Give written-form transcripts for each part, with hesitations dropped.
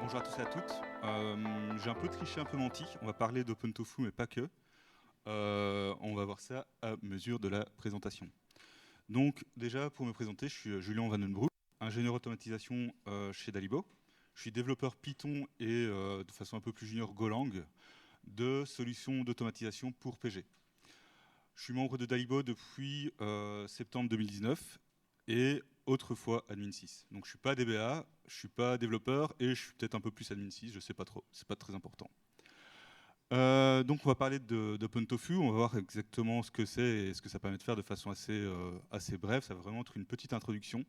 Bonjour à tous et à toutes. J'ai un peu triché, un peu menti. On va parler d'OpenTofu, mais pas que. On va voir ça à mesure de la présentation. Donc déjà, pour me présenter, je suis Julien Vandenbroek, ingénieur automatisation chez Dalibo. Je suis développeur Python et de façon un peu plus junior Golang de solutions d'automatisation pour PG. Je suis membre de Dalibo depuis septembre 2019 et autrefois admin 6. Donc je ne suis pas DBA, je ne suis pas développeur et je suis peut-être un peu plus admin 6, je ne sais pas trop, c'est pas très important. Donc on va parler d'OpenTofu, on va voir exactement ce que c'est et ce que ça permet de faire de façon assez brève, ça va vraiment être une petite introduction.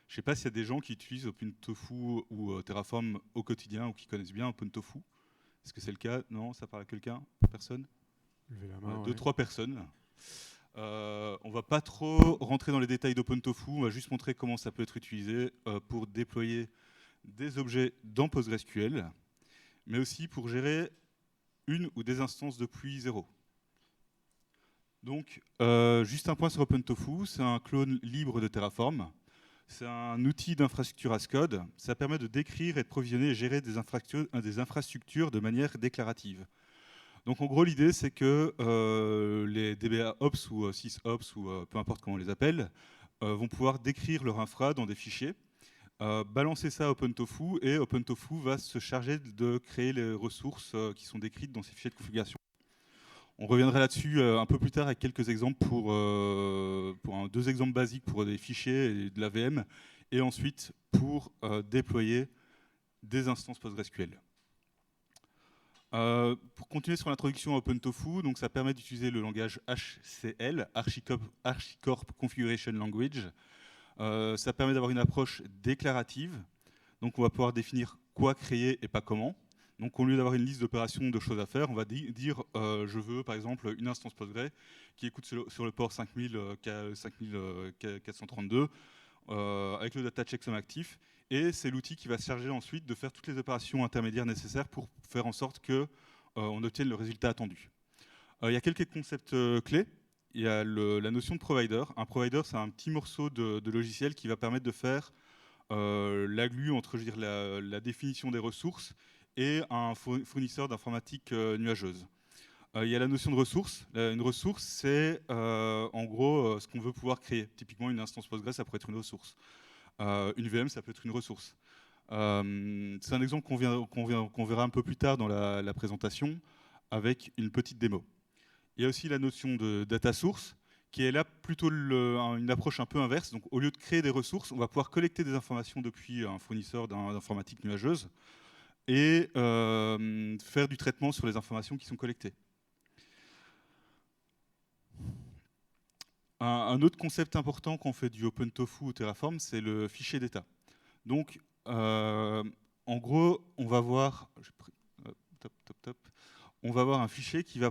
Je ne sais pas s'il y a des gens qui utilisent OpenTofu ou Terraform au quotidien ou qui connaissent bien OpenTofu. Est-ce que c'est le cas? Non, ça parle à quelqu'un? Personne? Levez la Ouais, main, deux, ouais. trois personnes. On va pas trop rentrer dans les détails d'OpenTofu, on va juste montrer comment ça peut être utilisé pour déployer des objets dans PostgreSQL, mais aussi pour gérer une ou des instances depuis zéro. Donc, juste un point sur OpenTofu, c'est un clone libre de Terraform. C'est un outil d'infrastructure as code. Ça permet de décrire et de provisionner et gérer des infrastructures de manière déclarative. Donc en gros, l'idée, c'est que les DBA Ops ou SysOps, ou peu importe comment on les appelle, vont pouvoir décrire leur infra dans des fichiers, balancer ça à OpenTofu, et OpenTofu va se charger de créer les ressources qui sont décrites dans ces fichiers de configuration. On reviendra là-dessus un peu plus tard avec quelques exemples deux exemples basiques pour des fichiers et de la VM, et ensuite pour déployer des instances PostgreSQL. Pour continuer sur l'introduction à OpenTofu, donc ça permet d'utiliser le langage HCL, HashiCorp Configuration Language. Ça permet d'avoir une approche déclarative. Donc on va pouvoir définir quoi créer et pas comment. Donc au lieu d'avoir une liste d'opérations de choses à faire, on va dire je veux par exemple une instance Postgre qui écoute sur le port 5432 avec le data checksum actif. Et c'est l'outil qui va se charger ensuite de faire toutes les opérations intermédiaires nécessaires pour faire en sorte qu'on obtienne le résultat attendu. Il y a quelques concepts clés. Il y a la notion de provider. Un provider, c'est un petit morceau de logiciel qui va permettre de faire la glue entre la définition des ressources et un fournisseur d'informatique nuageuse. Il y a la notion de ressource. Une ressource, c'est en gros ce qu'on veut pouvoir créer. Typiquement, une instance Postgres, ça pourrait être une ressource. Une VM, ça peut être une ressource. C'est un exemple qu'on verra un peu plus tard dans la présentation avec une petite démo. Il y a aussi la notion de data source, qui est là plutôt une approche un peu inverse. Donc, au lieu de créer des ressources, on va pouvoir collecter des informations depuis un fournisseur d'informatique nuageuse et faire du traitement sur les informations qui sont collectées. Un autre concept important quand on fait du OpenTofu ou Terraform, c'est le fichier d'état. Donc, en gros, on va voir, on va avoir un fichier qui va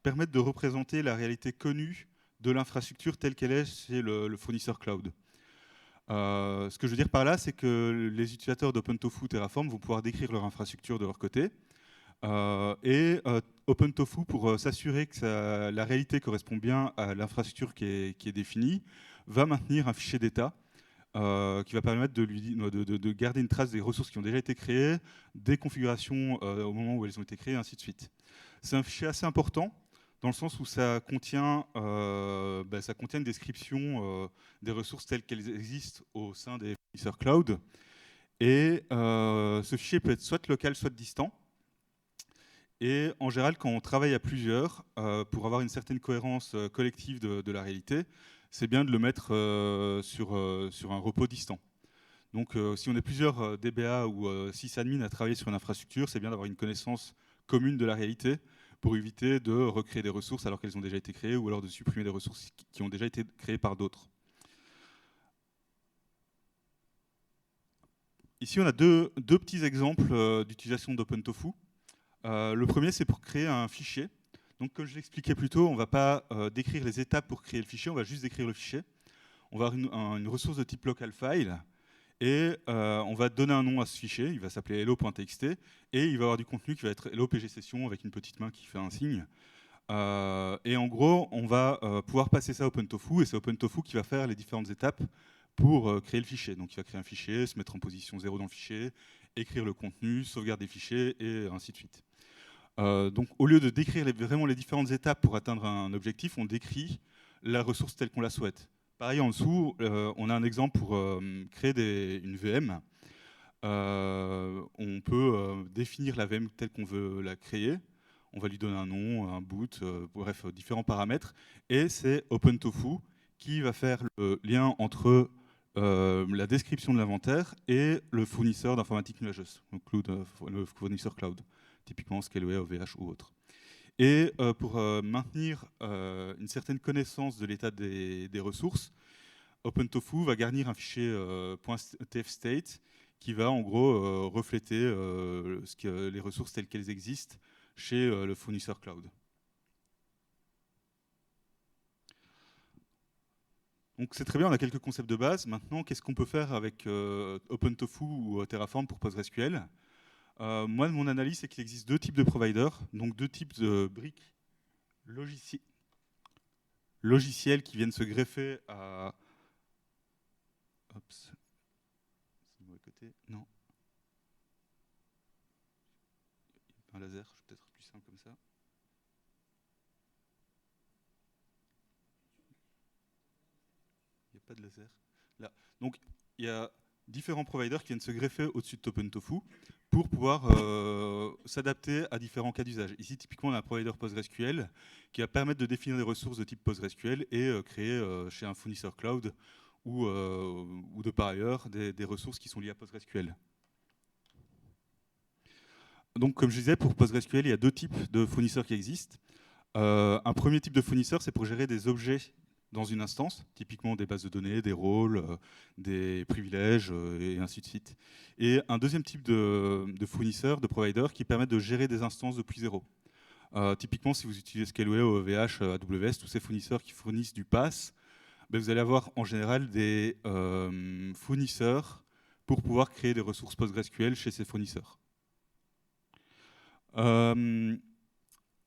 permettre de représenter la réalité connue de l'infrastructure telle qu'elle est chez le fournisseur cloud. Ce que je veux dire par là, c'est que les utilisateurs d'OpenTofu Terraform vont pouvoir décrire leur infrastructure de leur côté. OpenTofu, pour s'assurer que la réalité correspond bien à l'infrastructure qui est définie, va maintenir un fichier d'état qui va permettre de garder une trace des ressources qui ont déjà été créées, des configurations au moment où elles ont été créées, et ainsi de suite. C'est un fichier assez important, dans le sens où ça contient une description des ressources telles qu'elles existent au sein des fournisseurs cloud. Et ce fichier peut être soit local, soit distant. Et en général, quand on travaille à plusieurs, pour avoir une certaine cohérence collective de la réalité, c'est bien de le mettre sur un repos distant. Donc si on est plusieurs DBA ou sysadmin à travailler sur une infrastructure, c'est bien d'avoir une connaissance commune de la réalité pour éviter de recréer des ressources alors qu'elles ont déjà été créées ou alors de supprimer des ressources qui ont déjà été créées par d'autres. Ici, on a deux petits exemples d'utilisation d'OpenTofu. Le premier, c'est pour créer un fichier. Donc, comme je l'expliquais plus tôt, on ne va pas décrire les étapes pour créer le fichier, on va juste décrire le fichier. On va avoir une ressource de type local file et on va donner un nom à ce fichier. Il va s'appeler hello.txt et il va avoir du contenu qui va être hello pg session avec une petite main qui fait un signe. Et en gros, on va pouvoir passer ça à OpenTofu et c'est OpenTofu qui va faire les différentes étapes pour créer le fichier. Donc, il va créer un fichier, se mettre en position 0 dans le fichier écrire le contenu, sauvegarder des fichiers, et ainsi de suite. Donc au lieu de décrire vraiment les différentes étapes pour atteindre un objectif, on décrit la ressource telle qu'on la souhaite. Pareil, en dessous, on a un exemple pour créer une VM. On peut définir la VM telle qu'on veut la créer. On va lui donner un nom, un boot, bref, différents paramètres. Et c'est OpenTofu qui va faire le lien entre la description de l'inventaire et le fournisseur d'informatique nuageuse, donc le fournisseur cloud, typiquement Scaleway, OVH ou autre. Et pour maintenir une certaine connaissance de l'état des ressources, OpenTofu va garnir un fichier .tfstate qui va en gros refléter les ressources telles qu'elles existent chez le fournisseur cloud. Donc c'est très bien, on a quelques concepts de base. Maintenant, qu'est-ce qu'on peut faire avec OpenTofu ou Terraform pour PostgreSQL? Moi, mon analyse, c'est qu'il existe deux types de providers, donc deux types de briques logiciels qui viennent se greffer à... Oups. C'est le mauvais côté. Non. Un laser, je vais peut-être plus simple comme ça. Il n'y a pas de laser. Là. Donc, il y a différents providers qui viennent se greffer au-dessus de OpenTofu pour pouvoir s'adapter à différents cas d'usage. Ici, typiquement, on a un provider PostgreSQL qui va permettre de définir des ressources de type PostgreSQL et créer chez un fournisseur cloud ou de par ailleurs des ressources qui sont liées à PostgreSQL. Donc, comme je disais, pour PostgreSQL, il y a deux types de fournisseurs qui existent. Un premier type de fournisseur, c'est pour gérer des objets dans une instance, typiquement des bases de données, des rôles, des privilèges, et ainsi de suite. Et un deuxième type de fournisseur, de provider, qui permet de gérer des instances depuis zéro. Typiquement, si vous utilisez Scaleway, OVH, AWS, tous ces fournisseurs qui fournissent du PaaS, ben vous allez avoir en général des fournisseurs pour pouvoir créer des ressources PostgreSQL chez ces fournisseurs.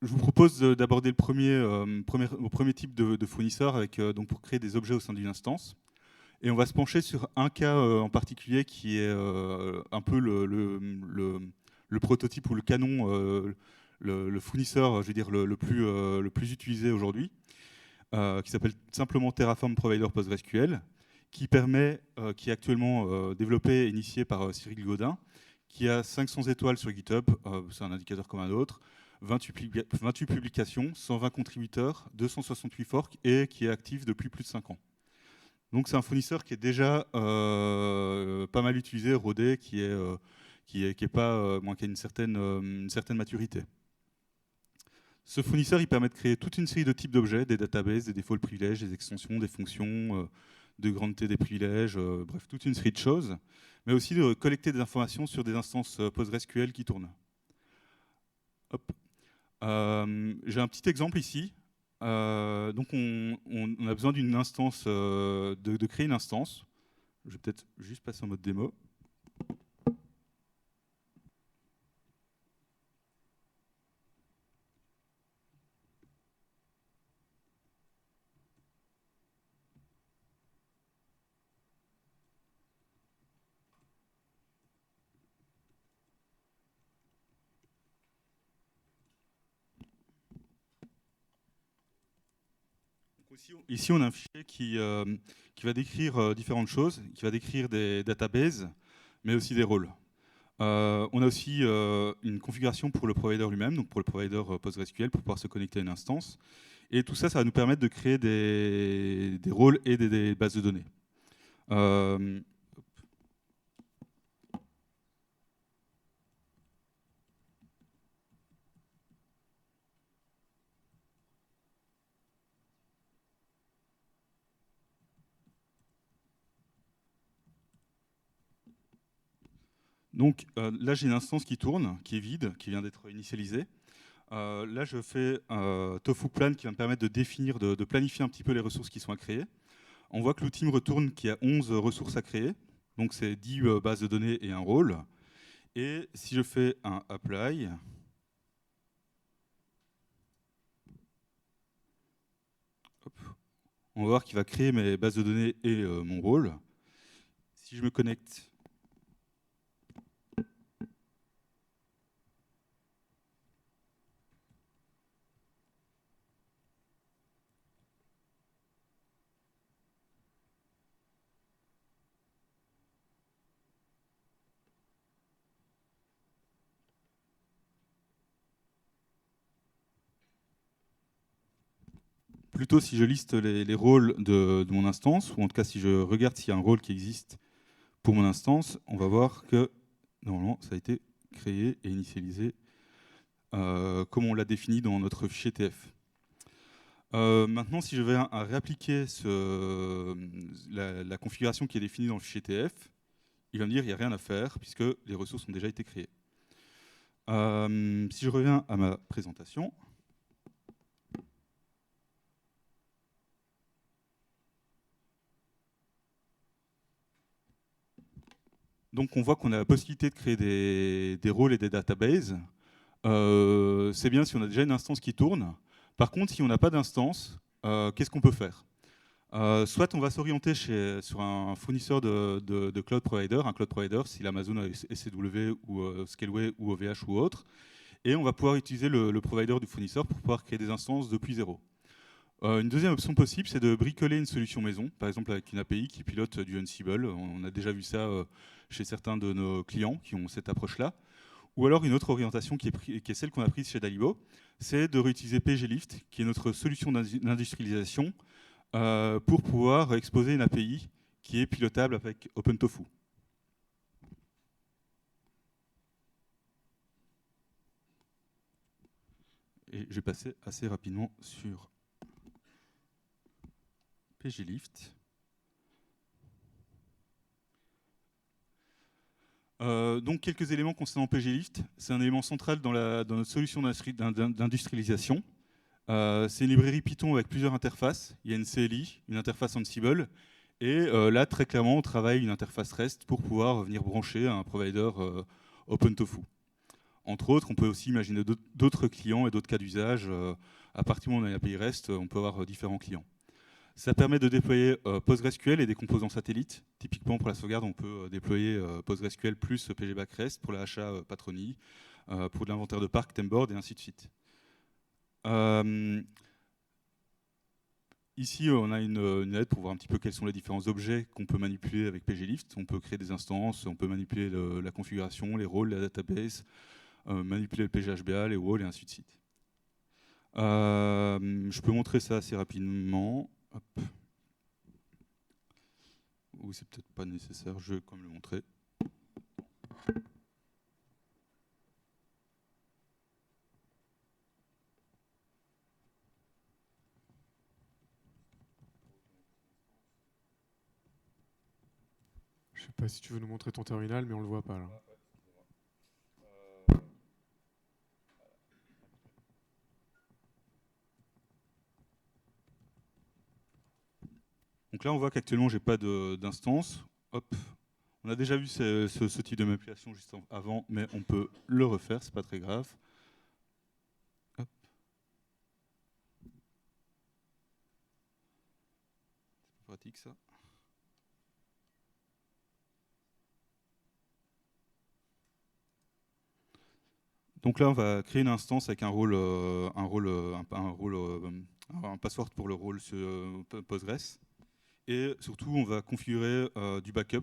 Je vous propose d'aborder le premier type de fournisseur donc pour créer des objets au sein d'une instance. Et on va se pencher sur un cas en particulier qui est un peu le prototype ou le canon, le fournisseur, je veux dire, le plus utilisé aujourd'hui, qui s'appelle simplement Terraform Provider PostgreSQL, qui est actuellement développé et initié par Cyril Gaudin, qui a 500 étoiles sur GitHub, c'est un indicateur comme un autre, 28 publications, 120 contributeurs, 268 forks et qui est actif depuis plus de 5 ans. Donc c'est un fournisseur qui est déjà pas mal utilisé, rodé, qui a une certaine maturité. Ce fournisseur, il permet de créer toute une série de types d'objets, des databases, des default privilèges, des extensions, des fonctions, de grande T des privilèges, bref, toute une série de choses, mais aussi de collecter des informations sur des instances PostgreSQL qui tournent. Hop. J'ai un petit exemple ici. Donc on a besoin d'une instance, de créer une instance. Je vais peut-être juste passer en mode démo. Ici, on a un fichier qui va décrire différentes choses, qui va décrire des databases, mais aussi des rôles. On a aussi une configuration pour le provider lui-même, donc pour le provider PostgreSQL, pour pouvoir se connecter à une instance. Et tout ça, ça va nous permettre de créer des rôles et des bases de données. Donc là, j'ai une instance qui tourne, qui est vide, qui vient d'être initialisée. Là, je fais un tofu plan qui va me permettre de définir, de planifier un petit peu les ressources qui sont à créer. On voit que l'outil me retourne qu'il y a 11 ressources à créer. Donc c'est 10 bases de données et un rôle. Et si je fais un apply, hop, on va voir qu'il va créer mes bases de données et mon rôle. Si je me connecte, plutôt si je liste les rôles de mon instance, ou en tout cas si je regarde s'il y a un rôle qui existe pour mon instance, on va voir que normalement ça a été créé et initialisé comme on l'a défini dans notre fichier TF. Maintenant, si je vais à réappliquer la configuration qui est définie dans le fichier TF, il va me dire qu'il n'y a rien à faire puisque les ressources ont déjà été créées. Si je reviens à ma présentation, donc on voit qu'on a la possibilité de créer des rôles et des databases. C'est bien si on a déjà une instance qui tourne. Par contre, si on n'a pas d'instance, qu'est-ce qu'on peut faire? Soit on va s'orienter sur un fournisseur de cloud provider, un cloud provider, si l'Amazon SCW ou Scaleway ou OVH ou autre, et on va pouvoir utiliser le provider du fournisseur pour pouvoir créer des instances depuis zéro. Une deuxième option possible, c'est de bricoler une solution maison, par exemple avec une API qui pilote du Ansible. On a déjà vu ça chez certains de nos clients qui ont cette approche-là. Ou alors une autre orientation qui est celle qu'on a prise chez Dalibo, c'est de réutiliser PGLift, qui est notre solution d'industrialisation, pour pouvoir exposer une API qui est pilotable avec OpenTofu. Et je vais passer assez rapidement sur PGLift. Donc quelques éléments concernant PGLift. C'est un élément central dans notre solution d'industrialisation. C'est une librairie Python avec plusieurs interfaces. Il y a une CLI, une interface Ansible, et là, très clairement, on travaille une interface REST pour pouvoir venir brancher à un provider OpenTofu. Entre autres, on peut aussi imaginer d'autres clients et d'autres cas d'usage. À partir du moment où on a une API REST, on peut avoir différents clients. Ça permet de déployer PostgreSQL et des composants satellites. Typiquement, pour la sauvegarde, on peut déployer PostgreSQL plus PGBack REST pour l'achat Patroni, pour l'inventaire de parc, Temboard et ainsi de suite. Ici, on a une aide pour voir un petit peu quels sont les différents objets qu'on peut manipuler avec PGLift. On peut créer des instances, on peut manipuler la configuration, les rôles, la database, manipuler le PGHBA, les walls et ainsi de suite. Je peux montrer ça assez rapidement. Hop. Ou c'est peut-être pas nécessaire, je vais quand même le montrer. Je sais pas si tu veux nous montrer ton terminal, mais on le voit pas là. Donc là, on voit qu'actuellement, j'ai pas d'instance. Hop. On a déjà vu ce type de manipulation juste avant, mais on peut le refaire, c'est pas très grave. Hop. C'est pratique ça. Donc là, on va créer une instance avec un password pour le rôle Postgres. Et surtout, on va configurer du backup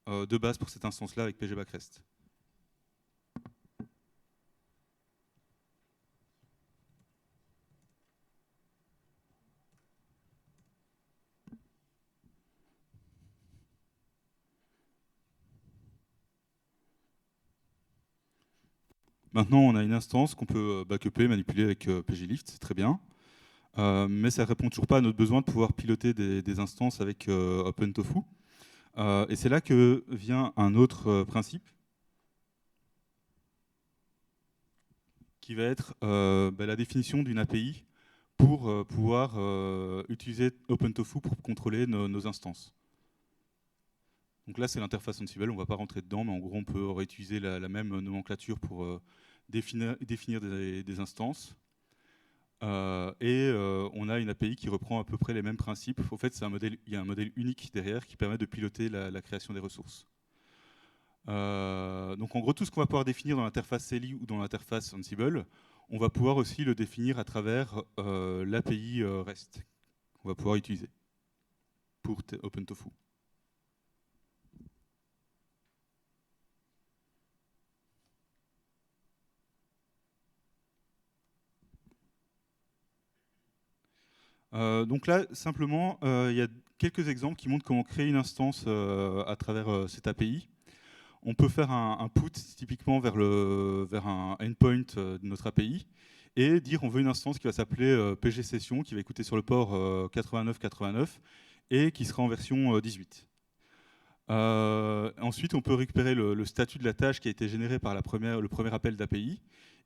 de base pour cette instance-là avec PGBack REST. Maintenant, on a une instance qu'on peut backuper, manipuler avec PGLift, c'est très bien. Mais ça ne répond toujours pas à notre besoin de pouvoir piloter des instances avec OpenTofu. Et c'est là que vient un autre principe, qui va être la définition d'une API pour pouvoir utiliser OpenTofu pour contrôler nos instances. Donc là, c'est l'interface Ansible, on ne va pas rentrer dedans, mais en gros, on peut réutiliser la même nomenclature pour définir des instances. On a une API qui reprend à peu près les mêmes principes. En fait, il y a un modèle unique derrière qui permet de piloter la création des ressources. Donc en gros, tout ce qu'on va pouvoir définir dans l'interface CLI ou dans l'interface Ansible, on va pouvoir aussi le définir à travers l'API REST qu'on va pouvoir utiliser pour OpenTofu. Donc là, simplement, il y a quelques exemples qui montrent comment créer une instance à travers cette API. On peut faire un put typiquement vers un endpoint de notre API et dire on veut une instance qui va s'appeler PG Session, qui va écouter sur le port 8989 et qui sera en version 18. Ensuite, on peut récupérer le statut de la tâche qui a été généré par le premier appel d'API.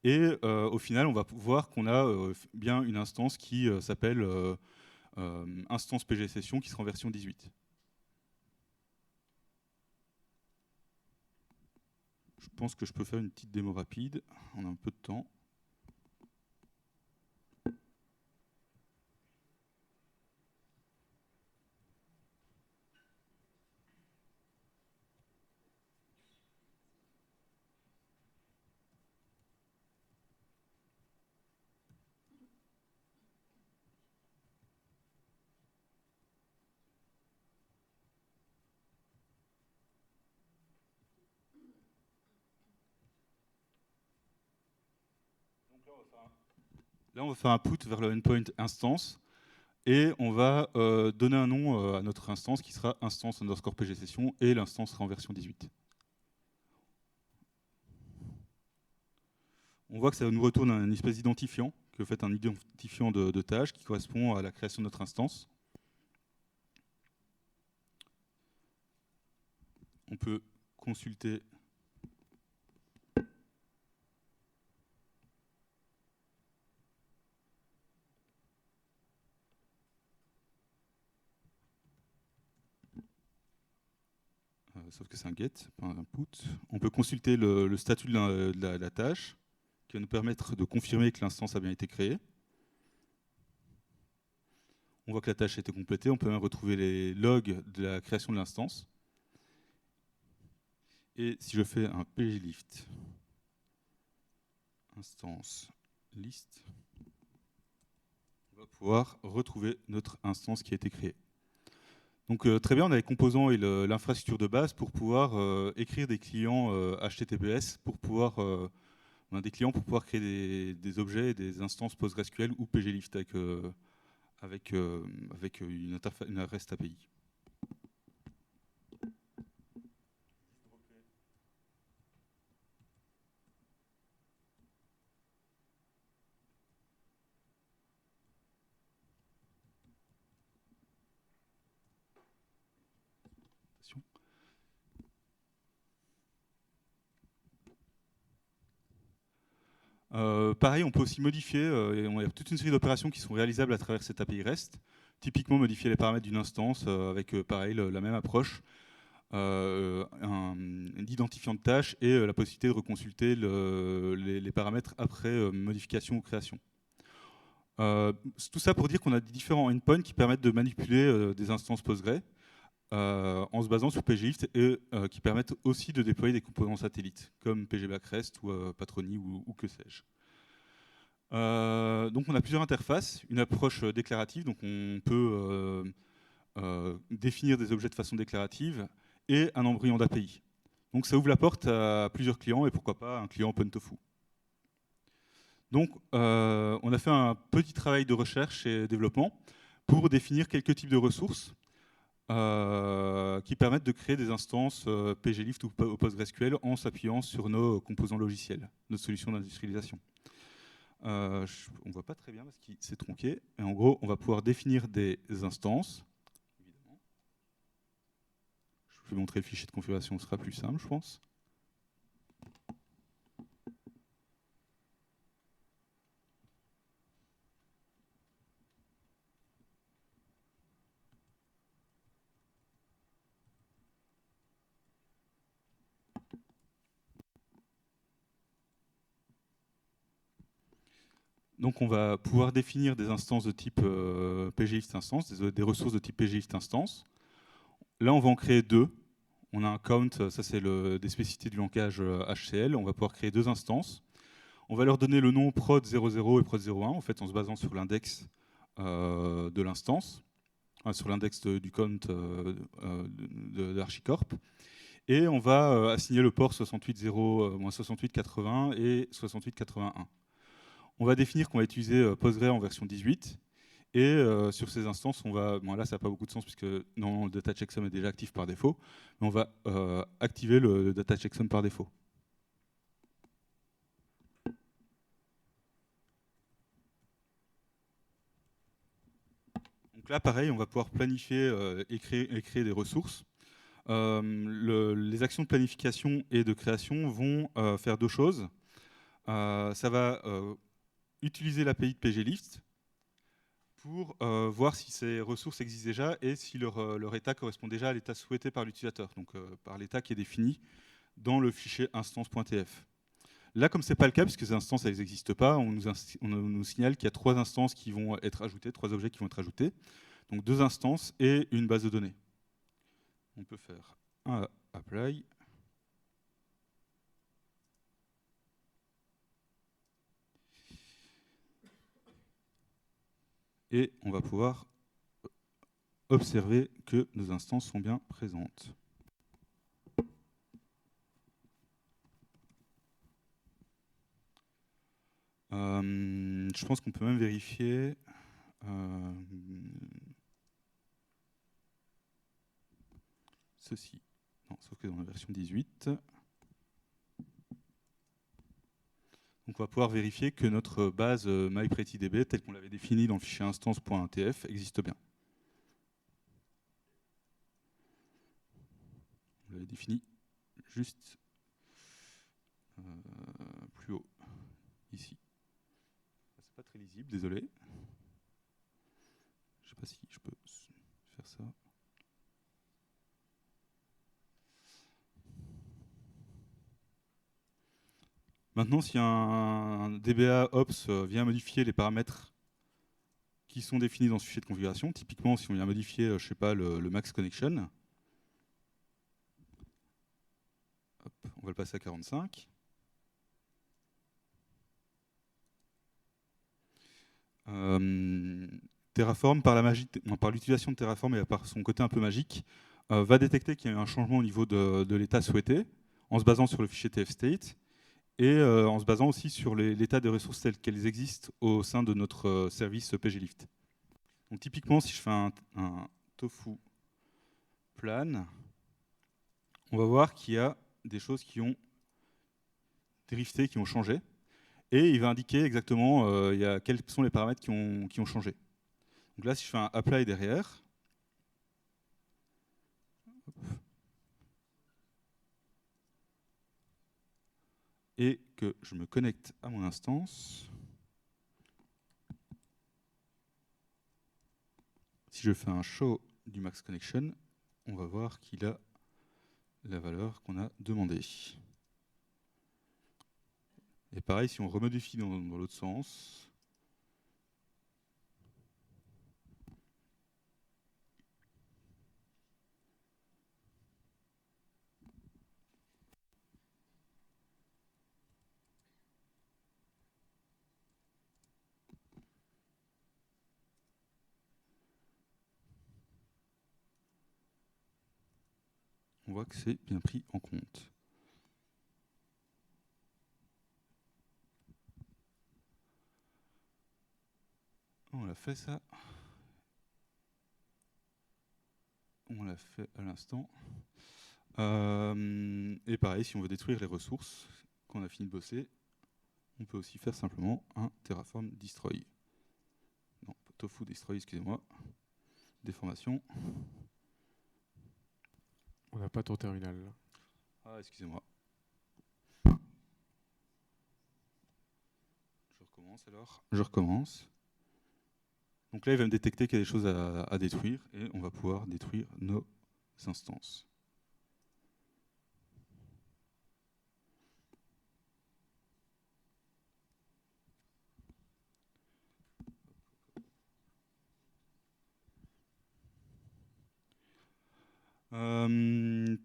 Et au final, on va voir qu'on a bien une instance qui s'appelle instance PG Session qui sera en version 18. Je pense que je peux faire une petite démo rapide. On a un peu de temps. Là, on va faire un put vers le endpoint instance et on va donner un nom à notre instance qui sera instance underscore PG Session et l'instance sera en version 18. On voit que ça nous retourne un espèce d'identifiant, que vous faites un identifiant de tâche qui correspond à la création de notre instance. On peut consulter sauf que c'est un get, pas un put. On peut consulter le statut de la tâche, qui va nous permettre de confirmer que l'instance a bien été créée. On voit que la tâche a été complétée. On peut même retrouver les logs de la création de l'instance. Et si je fais un pglift instance list, on va pouvoir retrouver notre instance qui a été créée. Donc très bien, on a les composants et l'infrastructure de base pour pouvoir écrire des clients HTTPS, pour pouvoir, on a des clients pour pouvoir créer des objets et des instances PostgreSQL ou pglift avec une REST API. Pareil, on peut aussi modifier, il y a toute une série d'opérations qui sont réalisables à travers cette API REST. Typiquement, modifier les paramètres d'une instance avec, pareil, la même approche, un identifiant de tâche et la possibilité de reconsulter les paramètres après modification ou création. Tout ça pour dire qu'on a différents endpoints qui permettent de manipuler des instances Postgre en se basant sur pglift et qui permettent aussi de déployer des composants satellites comme pgbackrest ou Patroni ou que sais-je. Donc on a plusieurs interfaces, une approche déclarative, donc on peut définir des objets de façon déclarative et un embryon d'API. Donc ça ouvre la porte à plusieurs clients et pourquoi pas un client OpenTofu. Donc on a fait un petit travail de recherche et développement pour définir quelques types de ressources qui permettent de créer des instances pglift ou PostgreSQL en s'appuyant sur nos composants logiciels, notre solution d'industrialisation. On ne voit pas très bien parce qu'il s'est tronqué. Et en gros, on va pouvoir définir des instances. Évidemment. Je vais montrer le fichier de configuration, ce sera plus simple, je pense. Donc on va pouvoir définir des instances de type pglift instance, des ressources de type pglift instance. Là, on va en créer deux. On a un count, ça c'est des spécificités du langage HCL. On va pouvoir créer deux instances. On va leur donner le nom prod 00 et prod 01, en fait, en se basant sur l'index de l'instance, sur l'index du count de l'Archicorp. Et on va assigner le port 68.0, 68.80 et 68.81. On va définir qu'on va utiliser Postgre en version 18 Et sur ces instances, on va, bon là ça n'a pas beaucoup de sens puisque normalement le data checksum est déjà actif par défaut, mais on va activer le data checksum par défaut. Donc là pareil, on va pouvoir planifier et créer des ressources. Les actions de planification et de création vont faire deux choses. Ça va utiliser l'API de pglist pour voir si ces ressources existent déjà et si leur état correspond déjà à l'état souhaité par l'utilisateur, donc par l'état qui est défini dans le fichier instance.tf. Là, comme ce n'est pas le cas, puisque ces instances n'existent pas, on nous signale qu'il y a 3 instances qui vont être ajoutées, 3 objets qui vont être ajoutés, donc 2 instances et une base de données. On peut faire un apply. Et on va pouvoir observer que nos instances sont bien présentes. Je pense qu'on peut même vérifier ceci. Non, sauf que dans la version 18. Donc on va pouvoir vérifier que notre base MyPrettyDB, telle qu'on l'avait définie dans le fichier instance.tf, existe bien. On l'avait défini juste plus haut, ici. C'est pas très lisible, désolé. Je ne sais pas si je peux faire ça. Maintenant, si un DBA Ops vient modifier les paramètres qui sont définis dans ce fichier de configuration, typiquement si on vient modifier, je sais pas, le max connection, hop, on va le passer à 45. Terraform, par l'utilisation de Terraform et par son côté un peu magique, va détecter qu'il y a eu un changement au niveau de l'état souhaité, en se basant sur le fichier tfstate, et en se basant aussi sur l'état des ressources telles qu'elles existent au sein de notre service pglift. Donc typiquement, si je fais un tofu plan, on va voir qu'il y a des choses qui ont drifté, qui ont changé, et il va indiquer exactement quels sont les paramètres qui ont changé. Donc là, si je fais un apply derrière, et que je me connecte à mon instance, si je fais un show du max connection, on va voir qu'il a la valeur qu'on a demandée. Et pareil, si on remodifie dans l'autre sens, on voit que c'est bien pris en compte. On l'a fait ça. On l'a fait à l'instant. Et pareil, si on veut détruire les ressources qu'on a fini de bosser, on peut aussi faire simplement un Terraform destroy. Non, tofu destroy, excusez-moi. Déformation. On n'a pas ton terminal là. Ah, excusez-moi. Je recommence alors. Je recommence. Donc là, il va me détecter qu'il y a des choses à détruire et on va pouvoir détruire nos instances.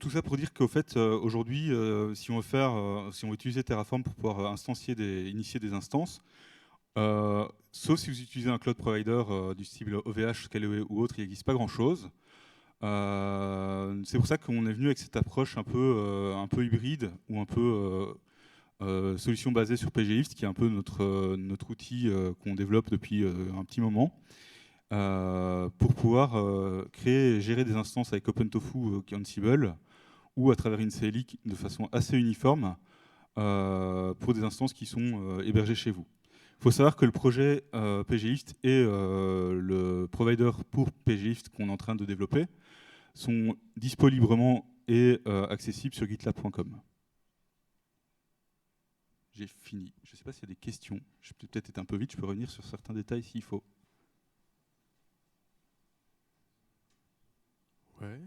Tout ça pour dire qu'au fait, aujourd'hui, si on veut utiliser Terraform pour pouvoir initier des instances, sauf si vous utilisez un cloud provider du style OVH, Scaleway ou autre, il n'existe pas grand-chose. C'est pour ça qu'on est venu avec cette approche un peu hybride ou un peu solution basée sur pglift, qui est un peu notre outil qu'on développe depuis un petit moment. pour pouvoir créer et gérer des instances avec OpenTofu ou Ansible, ou à travers une CLI de façon assez uniforme pour des instances qui sont hébergées chez vous. Il faut savoir que le projet PGLift et le provider pour PGLift qu'on est en train de développer sont dispo librement et accessibles sur gitlab.com. J'ai fini. Je ne sais pas s'il y a des questions. Je peux peut-être être un peu vite, je peux revenir sur certains détails s'il faut. Ouais.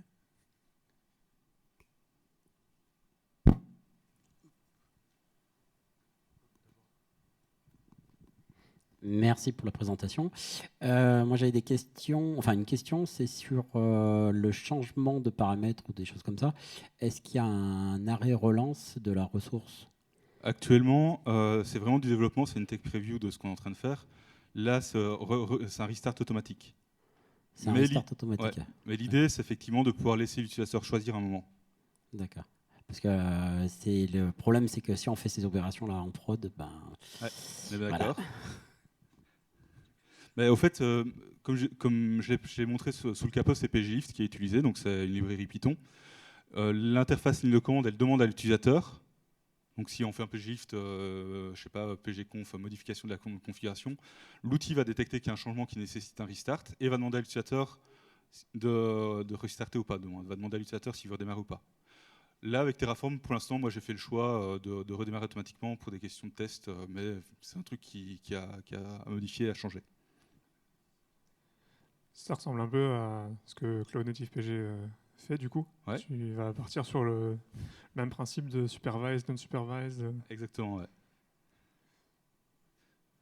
Merci pour la présentation. Moi, j'avais des questions. Enfin, une question, c'est sur le changement de paramètres ou des choses comme ça. Est-ce qu'il y a un arrêt relance de la ressource? Actuellement, c'est vraiment du développement, c'est une tech preview de ce qu'on est en train de faire. Là, c'est un restart automatique. C'est un restart automatique. Ouais. Mais l'idée, c'est effectivement de pouvoir laisser l'utilisateur choisir un moment. D'accord. Parce que le problème, c'est que si on fait ces opérations-là en prod, ben. Ouais, d'accord. Voilà. Mais au fait, comme je l'ai montré sous le capot, c'est PGLift qui est utilisé, donc c'est une librairie Python. L'interface ligne de commande, elle demande à l'utilisateur. Donc si on fait un PGLift, je sais pas, pgconf, modification de la configuration, l'outil va détecter qu'il y a un changement qui nécessite un restart et va demander à l'utilisateur de restarter ou pas. Va demander à l'utilisateur s'il veut redémarrer ou pas. Là, avec Terraform, pour l'instant, moi j'ai fait le choix de redémarrer automatiquement pour des questions de test, mais c'est un truc qui a à modifier et à changer. Ça ressemble un peu à ce que Cloud Native PG fait du coup. Ouais. Tu vas partir sur le même principe de supervised, non-supervised. Exactement, ouais.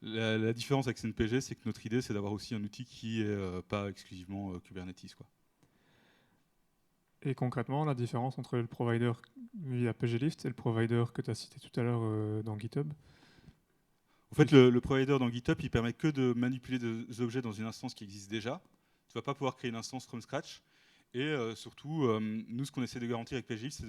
La différence avec CNPG, c'est que notre idée, c'est d'avoir aussi un outil qui n'est pas exclusivement Kubernetes, quoi. Et concrètement, la différence entre le provider via PGLift et le provider que tu as cité tout à l'heure dans GitHub? En fait, le provider dans GitHub, il permet que de manipuler des objets dans une instance qui existe déjà. Tu ne vas pas pouvoir créer une instance from scratch. Et surtout, nous, ce qu'on essaie de garantir avec PGLift, c'est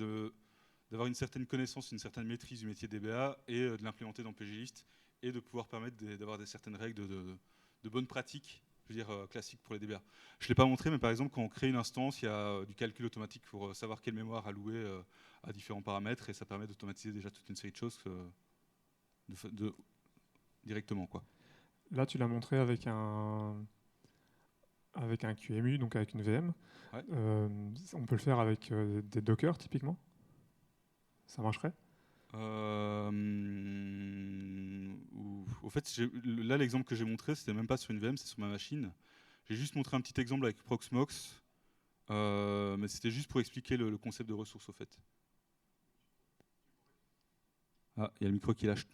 d'avoir une certaine connaissance, une certaine maîtrise du métier DBA et de l'implémenter dans PGLift et de pouvoir permettre d'avoir certaines règles de bonnes pratiques, je veux dire, classiques pour les DBA. Je ne l'ai pas montré, mais par exemple, quand on crée une instance, il y a du calcul automatique pour savoir quelle mémoire allouer à différents paramètres et ça permet d'automatiser déjà toute une série de choses directement, quoi. Là, tu l'as montré avec un QEMU, donc avec une VM. Ouais. On peut le faire avec des Docker, typiquement? Ça marcherait? Au fait, là, l'exemple que j'ai montré, c'était même pas sur une VM, c'est sur ma machine. J'ai juste montré un petit exemple avec Proxmox, mais c'était juste pour expliquer le concept de ressources, au fait. Ah, il y a le micro qui lâche.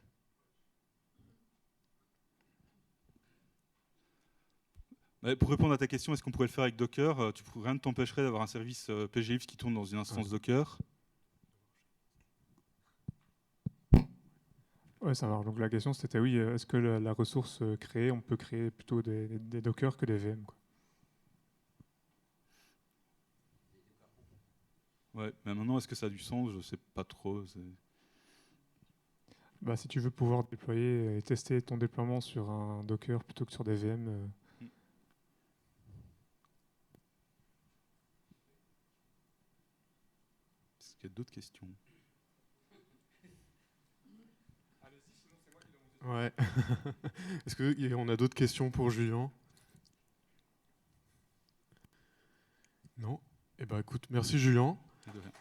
Pour répondre à ta question, est-ce qu'on pourrait le faire avec Docker? Rien ne t'empêcherait d'avoir un service PGLift qui tourne dans une instance Docker. Oui, ça marche. Donc la question c'était oui, est-ce que la ressource créée, on peut créer plutôt des Docker que des VM, quoi. Ouais, mais maintenant, est-ce que ça a du sens? Je sais pas trop. Bah, si tu veux pouvoir déployer et tester ton déploiement sur un Docker plutôt que sur des VM. Est-ce qu'il y a d'autres questions? Ouais. Est-ce qu'on a d'autres questions pour Julien? Non? Eh ben écoute, merci Julien. De rien.